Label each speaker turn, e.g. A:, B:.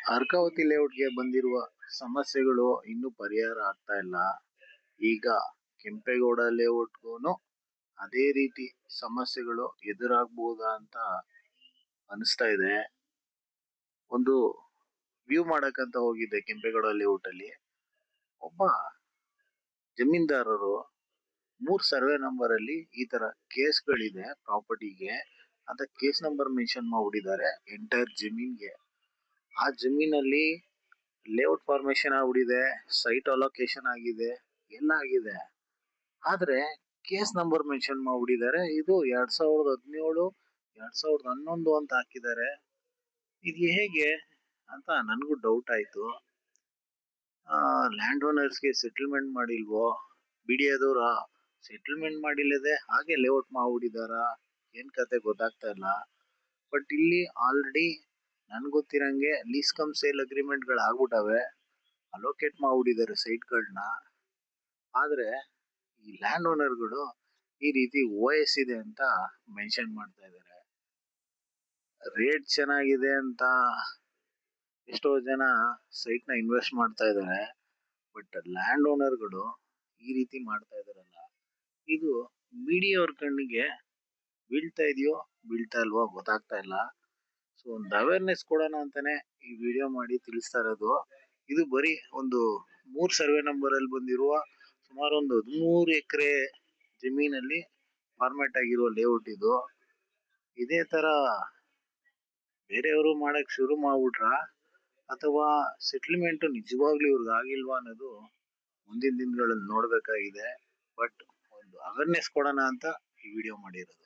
A: ಅರ್ಕಾವತಿ ಲೇಔಟ್‌ಗೆ ಬಂದಿರುವ ಸಮಸ್ಯೆಗಳು ಇನ್ನೂ ಪರಿಹಾರ ಆಗ್ತಾ ಇಲ್ಲ. ಈಗ ಕೆಂಪೇಗೌಡ ಲೇಔಟ್‌ಗೂನು ಅದೇ ರೀತಿ ಸಮಸ್ಯೆಗಳು ಎದುರಾಗ್ಬಹುದಾ ಅಂತ ಅನಿಸ್ತಾ ಇದೆ. ಒಂದು ವ್ಯೂ ಮಾಡಕ್ಕಂತ ಹೋಗಿದ್ದೆ ಕೆಂಪೇಗೌಡ ಲೇಔಟ್ ಅಲ್ಲಿ. ಒಬ್ಬ ಜಮೀನ್ದಾರರು 3 ಸರ್ವೆ ನಂಬರ್ ಅಲ್ಲಿ ಈ ತರ ಕೇಸ್ಗಳಿದೆ ಪ್ರಾಪರ್ಟಿಗೆ ಅಂತ ಕೇಸ್ ನಂಬರ್ ಮೆನ್ಷನ್ ಮಾಡ್ಬಿಟ್ಟಿದ್ದಾರೆ ಎಂಟೈರ್ ಜಮೀನ್ಗೆ. ಆ ಜಮೀನಲ್ಲಿ ಲೇಔಟ್ ಫಾರ್ಮೇಶನ್ ಆಗ್ಬಿಟ್ಟಿದೆ, ಸೈಟ್ ಅಲೋಕೇಶನ್ ಆಗಿದೆ, ಎಲ್ಲ ಆಗಿದೆ. ಆದ್ರೆ ಕೇಸ್ ನಂಬರ್ ಮೆನ್ಷನ್ ಮಾಡ್ಬಿಟ್ಟಿದ್ದಾರೆ. ಇದು 2017, 2011 ಅಂತ ಹಾಕಿದ್ದಾರೆ. ಇದು ಹೇಗೆ ಅಂತ ನನಗೂ ಡೌಟ್ ಆಯ್ತು. ಲ್ಯಾಂಡ್ ಓನರ್ಸ್ಗೆ ಸೆಟಲ್ಮೆಂಟ್ ಮಾಡಿಲ್ವೋ, ಬಿಡಿಎದವ್ರ ಸೆಟಲ್ಮೆಂಟ್ ಮಾಡಿಲ್ಲದೆ ಹಾಗೆ ಲೇಔಟ್ ಮಾಡ್ಬಿಟ್ಟಿದಾರ, ಏನ್ ಕತೆ ಗೊತ್ತಾಗ್ತಾ ಇಲ್ಲ. ಬಟ್ ಇಲ್ಲಿ ಆಲ್ರೆಡಿ ನನ್ಗೆ ಗೊತ್ತಿರಂಗೆ ಲೀಸ್ ಕಮ್ ಸೇಲ್ ಅಗ್ರಿಮೆಂಟ್ ಗಳು ಆಗ್ಬಿಟ್ಟವೆ, ಅಲೋಕೇಟ್ ಮಾಡ್ಬಿಟ್ಟಿದ್ದಾರೆ ಸೈಟ್ಗಳನ್ನ. ಆದ್ರೆ ಈ ಲ್ಯಾಂಡ್ ಓನರ್ಗಳು ಈ ರೀತಿ OS ಇದೆ ಅಂತ ಮೆನ್ಷನ್ ಮಾಡ್ತಾ ಇದ್ದಾರೆ. ರೇಟ್ ಚೆನ್ನಾಗಿದೆ ಅಂತ ಎಷ್ಟೋ ಜನ ಸೈಟ್ ನ ಇನ್ವೆಸ್ಟ್ ಮಾಡ್ತಾ ಇದ್ದಾರೆ. ಬಟ್ ಲ್ಯಾಂಡ್ ಓನರ್ಗಳು ಈ ರೀತಿ ಮಾಡ್ತಾ ಇದಾರಲ್ಲ, ಇದು BDO ಕಣ್ಣಿಗೆ ಬೀಳ್ತಾ ಇದೆಯೋ ಬೀಳ್ತಾ ಇಲ್ವೋ ಗೊತ್ತಾಗ್ತಾ ಇಲ್ಲ. ಸೊ ಒಂದು ಅವೇರ್ನೆಸ್ ಕೊಡೋಣ ಅಂತಾನೆ ಈ ವಿಡಿಯೋ ಮಾಡಿ ತಿಳಿಸ್ತಾ ಇರೋದು. ಇದು ಬರೀ ಒಂದು 3 ಸರ್ವೆ ನಂಬರ್ ಅಲ್ಲಿ ಬಂದಿರುವ ಸುಮಾರು ಒಂದು 13 ಎಕರೆ ಜಮೀನಲ್ಲಿ ಫಾರ್ಮ್ಯಾಟ್ ಆಗಿರುವ ಲೇಔಟ್ ಇದು. ಇದೇ ತರ ಬೇರೆಯವರು ಮಾಡಕ್ ಶುರು ಮಾಡ್ಬಿಟ್ರ ಅಥವಾ ಸೆಟ್ಲ್ಮೆಂಟ್ ನಿಜವಾಗ್ಲೂ ಇವ್ರಿಗೆ ಆಗಿಲ್ವಾ ಅನ್ನೋದು ಮುಂದಿನ ದಿನಗಳಲ್ಲಿ ನೋಡ್ಬೇಕಾಗಿದೆ. ಬಟ್ ಒಂದು ಅವೇರ್ನೆಸ್ ಕೊಡೋಣ ಅಂತ ಈ ವಿಡಿಯೋ ಮಾಡಿರೋದು.